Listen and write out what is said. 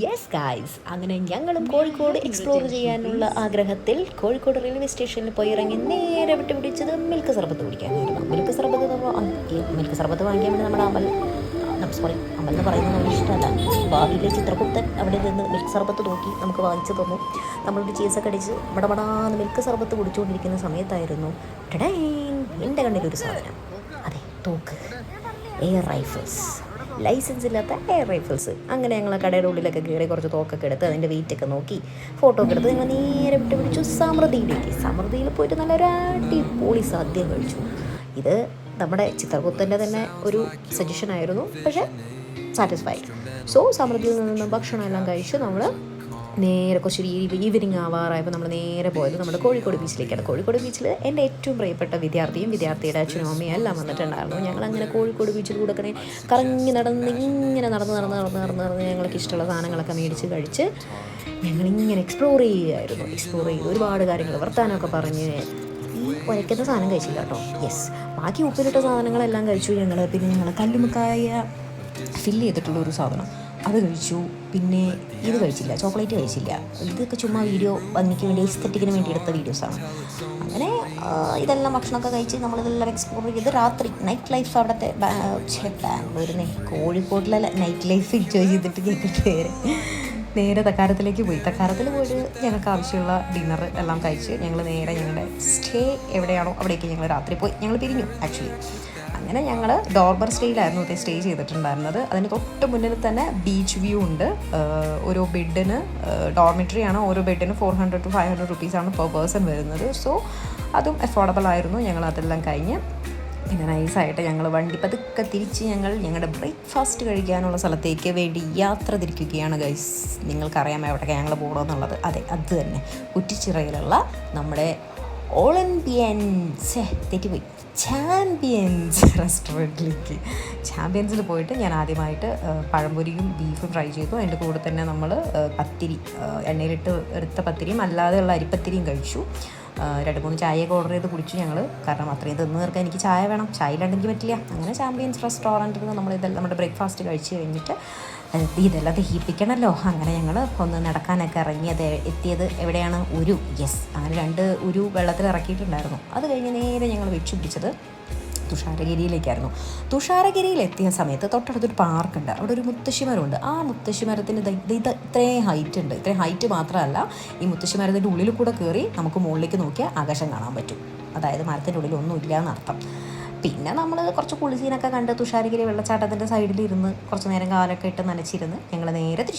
Yes guys, അങ്ങനെ ഞങ്ങളും Kozhikode explore ചെയ്യാനുള്ള ആഗ്രഹത്തിൽ കോഴിക്കോട് റെയിൽവേ സ്റ്റേഷനിൽ പോയി ഇറങ്ങി നേരെ വിട്ട് പിടിച്ചത് മിൽക്ക് സർബത്ത് കുടിക്കാനായിരുന്നു. മിൽക്ക് സർബത്ത് മിൽക്ക് സർബത്ത് വാങ്ങിക്കാൻ വേണ്ടി നമ്മുടെ അമൽ എന്ന് പറയുന്നത് നമുക്ക് ഇഷ്ടമല്ല. ഭാവിയിലെ ചിത്രകുപ്തൻ അവിടെ നിന്ന് മിൽക്ക് സർബത്ത് നോക്കി നമുക്ക് വാങ്ങിച്ചു തന്നു. നമ്മളൊരു ചീസൊക്കെ അടിച്ച് മടമടാന്ന് മിൽക്ക് സർബത്ത് കുടിച്ചുകൊണ്ടിരിക്കുന്ന സമയത്തായിരുന്നു എൻ്റെ കണ്ണിലൊരു സാധനം. അതെ, തോക്ക്, എയർ റൈഫിൾസ്, ലൈസൻസ് ഇല്ലാത്ത എയർ റൈഫിൾസ്. അങ്ങനെ ഞങ്ങൾ കടയുടെ ഉള്ളിലൊക്കെ കയറി കുറച്ച് തോക്കൊക്കെ എടുത്ത് അതിൻ്റെ വെയിറ്റൊക്കെ നോക്കി ഫോട്ടോ ഒക്കെ എടുത്ത് ഞങ്ങൾ നേരെ വിട്ട് പിടിച്ചു സമൃദ്ധിയിലേക്ക്. സമൃദ്ധിയിൽ പോയിട്ട് നല്ലൊരു അടിപൊളി സദ്യ കഴിച്ചു. ഇത് നമ്മുടെ ചിത്രകുപ്തൻ്റെ തന്നെ ഒരു സജഷനായിരുന്നു, പക്ഷേ സാറ്റിസ്ഫൈഡ്. സോ സമൃദ്ധിയിൽ നിന്ന് ഭക്ഷണം എല്ലാം കഴിച്ച് നമ്മൾ നേരെ കുറച്ചൊരു ഈവനിങ് ആവാറായപ്പോൾ നമ്മൾ നേരെ പോയത് നമ്മുടെ കോഴിക്കോട് ബീച്ചിലേക്കാണ്. കോഴിക്കോട് ബീച്ചിൽ എൻ്റെ ഏറ്റവും പ്രിയപ്പെട്ട വിദ്യാർത്ഥിയുടെ അച്ഛനും അമ്മയും എല്ലാം വന്നിട്ടുണ്ടായിരുന്നു. ഞങ്ങളങ്ങനെ കോഴിക്കോട് ബീച്ചിൽ കൂടെ കറങ്ങി ഇങ്ങനെ നടന്ന് ഞങ്ങൾക്ക് ഇഷ്ടമുള്ള സാധനങ്ങളൊക്കെ മേടിച്ച് കഴിച്ച് ഞങ്ങളിങ്ങനെ എക്സ്പ്ലോർ ചെയ്ത് ഒരുപാട് കാര്യങ്ങൾ വർത്താനമൊക്കെ പറഞ്ഞ് ഈ ഉരയ്ക്കുന്ന സാധനം കഴിച്ചില്ല കേട്ടോ. യെസ്, ബാക്കി ഉപ്പിലിട്ട സാധനങ്ങളെല്ലാം കഴിച്ചു ഞങ്ങൾ. പിന്നെ ഞങ്ങൾ കല്ലുമുക്കായ ഫില്ല് ചെയ്തിട്ടുള്ള ഒരു സാധനം അത് കഴിച്ചു. പിന്നെ ഇത് കഴിച്ചില്ല, ചോക്ലേറ്റ് കഴിച്ചില്ല. ഇതൊക്കെ ചുമ്മാ വീഡിയോ ഭംഗിക്ക് വേണ്ടി എസ്തെറ്റിക്കിന് വേണ്ടി എടുത്ത വീഡിയോസാണ്. അങ്ങനെ ഇതെല്ലാം ഭക്ഷണമൊക്കെ കഴിച്ച് നമ്മളിതെല്ലാം എക്സ്പ്ലോർ ചെയ്ത് രാത്രി നൈറ്റ് ലൈഫ് അവിടുത്തെ ബാംഗ്ലൂരിനെ കോഴിക്കോട്ടിലെ നൈറ്റ് ലൈഫ് എൻജോയ് ചെയ്തിട്ട് ഞങ്ങൾക്ക് നേരെ തക്കാരത്തിലേക്ക് പോയി. തക്കാരത്തിൽ പോയിട്ട് ഞങ്ങൾക്ക് ആവശ്യമുള്ള ഡിന്നർ എല്ലാം കഴിച്ച് ഞങ്ങൾ നേരെ ഞങ്ങളുടെ സ്റ്റേ എവിടെയാണോ അവിടേക്ക് ഞങ്ങൾ രാത്രി പോയി. ഞങ്ങൾ പിരിഞ്ഞു ആക്ച്വലി. അങ്ങനെ ഞങ്ങൾ ഡോർബർ സ്റ്റേയിലായിരുന്നു സ്റ്റേ ചെയ്തിട്ടുണ്ടായിരുന്നത്. അതിന് തൊട്ട് മുന്നിൽ തന്നെ ബീച്ച് വ്യൂ ഉണ്ട്. ഓരോ ബെഡിന് ഡോർമിറ്ററി ആണ്, ഓരോ ബെഡിന് 400 to 500 rupees പെർ പേഴ്സൺ വരുന്നത്. സോ അതും അഫോർഡബിൾ ആയിരുന്നു. ഞങ്ങൾ അതെല്ലാം കഴിഞ്ഞ് പിന്നെ നൈസായിട്ട് ഞങ്ങൾ വണ്ടി പതുക്കെ തിരിച്ച് ഞങ്ങളുടെ ബ്രേക്ക്ഫാസ്റ്റ് കഴിക്കാനുള്ള സ്ഥലത്തേക്ക് വേണ്ടി യാത്ര തിരിക്കുകയാണ് ഗൈസ്. നിങ്ങൾക്കറിയാം എവിടെയൊക്കെ ഞങ്ങൾ പോകണമെന്നുള്ളത്. അതെ, അത് തന്നെ കുറ്റിച്ചിറയിലുള്ള നമ്മുടെ ചാമ്പ്യൻസ് റെസ്റ്റോറൻറ്റിലേക്ക്. ചാമ്പ്യൻസിൽ പോയിട്ട് ഞാൻ ആദ്യമായിട്ട് പഴംപൊരിയും ബീഫും ട്രൈ ചെയ്തു. അതിൻ്റെ കൂടെ തന്നെ നമ്മൾ പത്തിരി, എണ്ണയിലിട്ട് എടുത്ത പത്തിരിയും അല്ലാതെയുള്ള അരിപ്പത്തിരിയും കഴിച്ചു. 2-3 ചായയൊക്കെ ഓർഡർ ചെയ്ത് കുടിച്ചു ഞങ്ങൾ. കാരണം അത്രയും തിന്ന് തീർക്കാൻ എനിക്ക് ചായ വേണം, ചായ ഇല്ലാണ്ട് എനിക്ക് പറ്റില്ല. അങ്ങനെ ചാമ്പ്യൻസ് റെസ്റ്റോറൻറ്റിൽ നിന്ന് നമ്മളിതെല്ലാം നമ്മുടെ ബ്രേക്ക്ഫാസ്റ്റ് കഴിച്ച് കഴിഞ്ഞിട്ട് ഇതെല്ലാം ദഹിപ്പിക്കണമല്ലോ. അങ്ങനെ ഞങ്ങൾ ഒന്ന് നടക്കാനൊക്കെ ഇറങ്ങി. എത്തിയത് എവിടെയാണ്? യെസ്, അങ്ങനെ 2 ഉരു വെള്ളത്തിൽ ഇറക്കിയിട്ടുണ്ടായിരുന്നു. അത് കഴിഞ്ഞ് നേരെ ഞങ്ങൾ വെച്ചു പിടിച്ചത് തുഷാരഗിരിയിലേക്കായിരുന്നു. തുഷാരഗിരിയിലെത്തിയ സമയത്ത് തൊട്ടടുത്തൊരു പാർക്കുണ്ട്. അവിടെ ഒരു മുത്തശ്ശിമരമുണ്ട്. ആ മുത്തശ്ശിമരത്തിന് ഇത്രയും ഹൈറ്റ് ഉണ്ട്. ഇത്രയും ഹൈറ്റ് മാത്രമല്ല, ഈ മുത്തശ്ശിമരത്തിൻ്റെ ഉള്ളിൽ കൂടെ കയറി നമുക്ക് മുകളിലേക്ക് നോക്കിയാൽ ആകാശം കാണാൻ പറ്റും. അതായത് മരത്തിൻ്റെ ഉള്ളിൽ ഒന്നും ഇല്ല എന്നർത്ഥം. പിന്നെ നമ്മൾ കുറച്ച് കുളിസീനൊക്കെ കണ്ട് തുഷാരഗിരി വെള്ളച്ചാട്ടത്തിൻ്റെ സൈഡിലിരുന്ന് കുറച്ച് നേരം കാലൊക്കെ ഇട്ട് നനച്ചിരുന്ന് ഞങ്ങൾ നേരെ